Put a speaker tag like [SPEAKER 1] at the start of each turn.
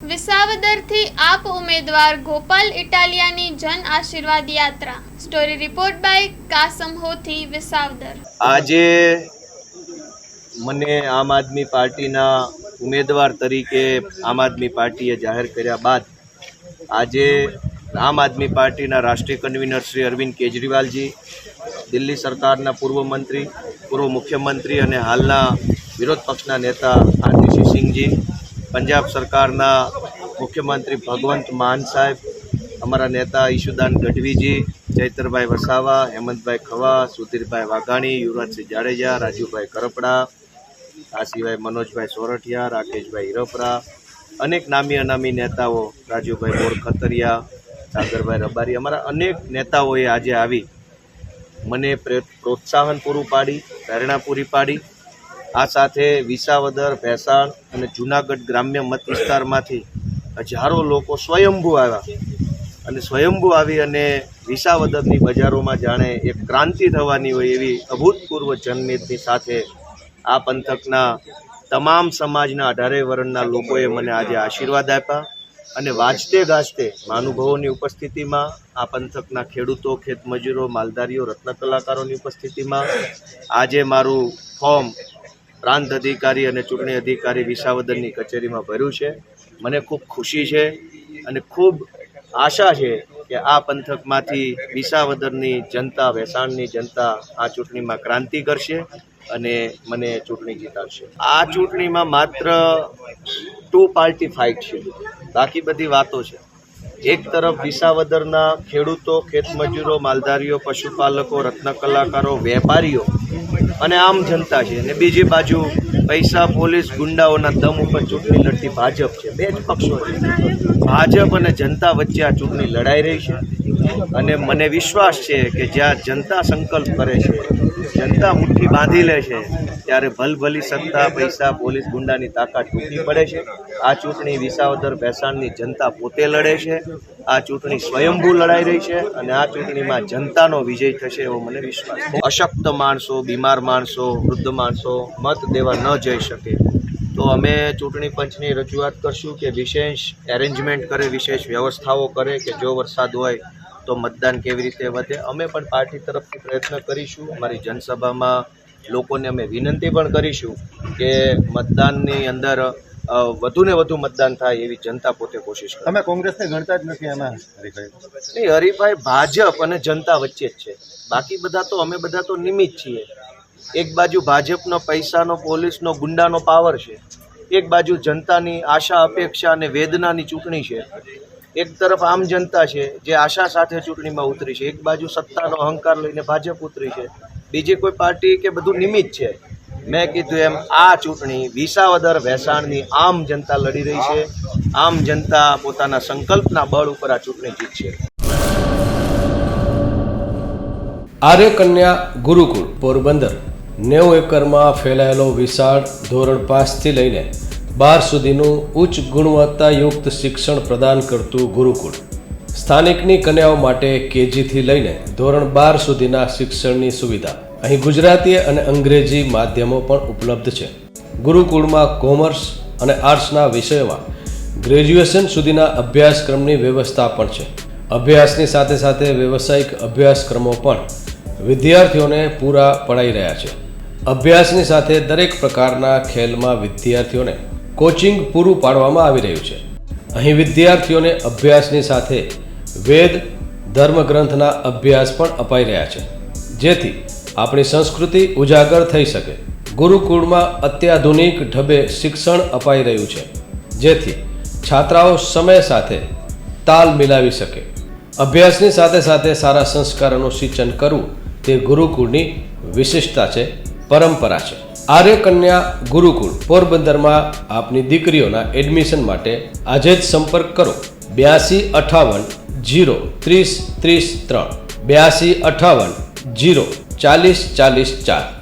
[SPEAKER 1] વિસાવદરથી આપ ઉમેદવાર ગોપાલ ઇટાલિયાની જન આશીર્વાદ યાત્રા. Story report by Kasam Hothi, Visavadar.
[SPEAKER 2] આજે મને આમ આદમી પાર્ટીના ઉમેદવાર તરીકે આમ આદમી પાર્ટીએ જાહેર કર્યા બાદ આજે આમ આદમી પાર્ટીના રાષ્ટ્રીય કન્વીનર શ્રી અરવિંદ કેજરીવાલજી, દિલ્હી સરકારના પૂર્વ મંત્રી, પૂર્વ મુખ્યમંત્રી અને હાલના વિરોધ પક્ષના નેતા આરતીસિંહ સિંહજી, પંજાબ સરકારના મુખ્યમંત્રી ભગવંત માન સાહેબ, અમારા નેતા ઈશુદાન ગઢવીજી, ચૈતરભાઈ વસાવા, હેમંતભાઈ ખવા, સુધીરભાઈ વાઘાણી, યુવરાજસિંહ જાડેજા, રાજુભાઈ કરપડા, આ સિવાય મનોજભાઈ સોરઠિયા, રાકેશભાઈ હિરોપરા, અનેક નામી અનામી નેતાઓ, રાજુભાઈ બોરખતરિયા, સાગરભાઈ રબારી, અમારા અનેક નેતાઓએ આજે આવી મને પ્રોત્સાહન પૂરું પાડી, પ્રેરણા પૂરી પાડી. આ સાથે વિસાવદર, ભેસાણ અને જૂનાગઢ ગ્રામ્ય મત વિસ્તારમાંથી હજારો લોકો સ્વયંભૂ આવ્યા અને સ્વયંભૂ આવી અને વિસાવદરની બજારોમાં જાણે એક ક્રાંતિ થવાની હોય એવી અભૂતપૂર્વ જનમેદની સાથે આ પંથકના તમામ સમાજના 18 વર્ણના લોકોએ મને આજે આશીર્વાદ આપ્યા અને વાજતે ગાજતે મહાનુભાવોની ઉપસ્થિતિમાં, આ પંથકના ખેડૂતો, ખેતમજૂરો, માલધારીઓ, રત્ન કલાકારોની ઉપસ્થિતિમાં આજે મારું ફોર્મ પ્રાંત અધિકારી અને ચૂંટણી અધિકારી વિસાવદરની કચેરીમાં ભર્યું છે. મને ખૂબ ખુશી છે અને ખૂબ આશા છે કે આ પંથકમાંથી વિસાવદરની જનતા, ભેસાણની જનતા આ ચૂંટણીમાં ક્રાંતિ કરશે અને મને ચૂંટણી જીતાડશે. આ ચૂંટણીમાં માત્ર 2 પાર્ટી ફાઇટ છે, બાકી બધી વાતો છે. એક તરફ વિસાવદરના ખેડૂતો, ખેતમજૂરો, માલધારીઓ, પશુપાલકો, રત્ન કલાકારો, વેપારીઓ અને આમ જનતા છે અને બીજી બાજુ પૈસા, પોલીસ, ગુંડાઓના દમ ઉપર ચૂંટણી લડતી ભાજપ છે. 2 જ પક્ષો છે. ભાજપ અને જનતા વચ્ચે આ ચૂંટણી લડાઈ રહી છે અને મને વિશ્વાસ છે કે જ્યાં જનતા સંકલ્પ કરે છે, જનતા મુઠ્ઠી બાંધી લે છે, ત્યારે ભલભલી સત્તા, પૈસા, પોલીસ, ગુંડાની તાકાત તૂટી પડે છે. આ ચૂંટણી વિસાવદર, ભેસાણની જનતા પોતે લડે છે. આ ચૂંટણી સ્વયંભૂ લડાઈ રહી છે અને આ ચૂંટણીમાં જનતાનો વિજય થશે એવો મને વિશ્વાસ છે. અશક્ત માણસો, બીમાર માણસો, વૃદ્ધ માણસો મત દેવા ન જઈ શકે તો અમે ચૂંટણી પંચની રજૂઆત કરશું કે વિશેષ એરેન્જમેન્ટ કરે, વિશેષ વ્યવસ્થાઓ કરે કે જો વરસાદ હોય તો મતદાન કેવી રીતે વધે. અમે પણ પાર્ટી તરફથી પ્રયત્ન કરીશું. અમારી જનસભામાં લોકોને અમે વિનંતી પણ કરીશું કે મતદાનની અંદર વધુને વધુ મતદાન થાય એવી જનતા પોતે કોશિશ કરે.
[SPEAKER 3] તમે કોંગ્રેસને ગણતા જ નથી એમાં હરીફાઈ?
[SPEAKER 2] નહીં, હરીફાઈ ભાજપ અને જનતા વચ્ચે જ છે. બાકી બધા તો અમે બધા તો નિમિત્ત છીએ. એક બાજુ ભાજપનો પૈસાનો, પોલીસનો, ગુંડાનો પાવર છે, એક બાજુ જનતાની આશા, અપેક્ષા અને વેદનાની ચૂંટણી છે. એક તરફ આમ જનતા છે જે આશા સાથે ચૂંટણીમાં ઉતરી છે, એક બાજુ સત્તાનો અહંકાર લઈને ભાજપ ઉતરી છે, બીજી કોઈ પાર્ટી કે બધું નિમિત્ત છે. મેં કીધું એમ આ ચૂંટણી વિસાવદર, ભેસાણની આમ જનતા લડી રહી છે. આમ જનતા પોતાના સંકલ્પના બળ ઉપર આ ચૂંટણી જીતશે.
[SPEAKER 4] આર્ય કન્યા ગુરુકુળ પોરબંદર 90 એકરમાં ફેલાયેલો વિશાળ ધોરણ 5 થી લઈને 12 સુધીનું ઉચ્ચ ગુણવત્તાયુક્ત શિક્ષણ પ્રદાન કરતું ગુરુકુળ. સ્થાનિકની કન્યાઓ માટે કેજી થી લઈને ધોરણ 12 સુધીના શિક્ષણની સુવિધા. અહીં ગુજરાતી અને અંગ્રેજી માધ્યમો પણ ઉપલબ્ધ છે. ગુરુકુળમાં કોમર્સ અને આર્ટ્સના વિષયોમાં ગ્રેજ્યુએશન સુધીના અભ્યાસક્રમની વ્યવસ્થા પણ છે. અભ્યાસની સાથે સાથે વ્યવસાયિક અભ્યાસક્રમો પણ વિદ્યાર્થીઓને પૂરા પડાઈ રહ્યા છે. અભ્યાસની સાથે દરેક પ્રકારના ખેલમાં વિદ્યાર્થીઓને કોચિંગ પૂરું પાડવામાં આવી રહ્યું છે. અહીં વિદ્યાર્થીઓને અભ્યાસની સાથે વેદ, ધર્મગ્રંથના અભ્યાસ પણ અપાઈ રહ્યા છે, જેથી આપણી સંસ્કૃતિ ઉજાગર થઈ શકે. ગુરુકુળમાં અત્યાધુનિક ઢબે શિક્ષણ અપાઈ રહ્યું છે, જેથી છાત્રાઓ સમય સાથે તાલ મિલાવી શકે. અભ્યાસની સાથે સાથે સારા સંસ્કારોનું સિંચન કરવું તે ગુરુકુળની વિશિષ્ટતા છે, પરંપરા છે. આર્ય કન્યા ગુરુકુળ પોરબંદરમાં આપની દીકરીઓના એડમિશન માટે આજે જ સંપર્ક કરો. 8258 0 30 30 3 8258 0 40 40 4.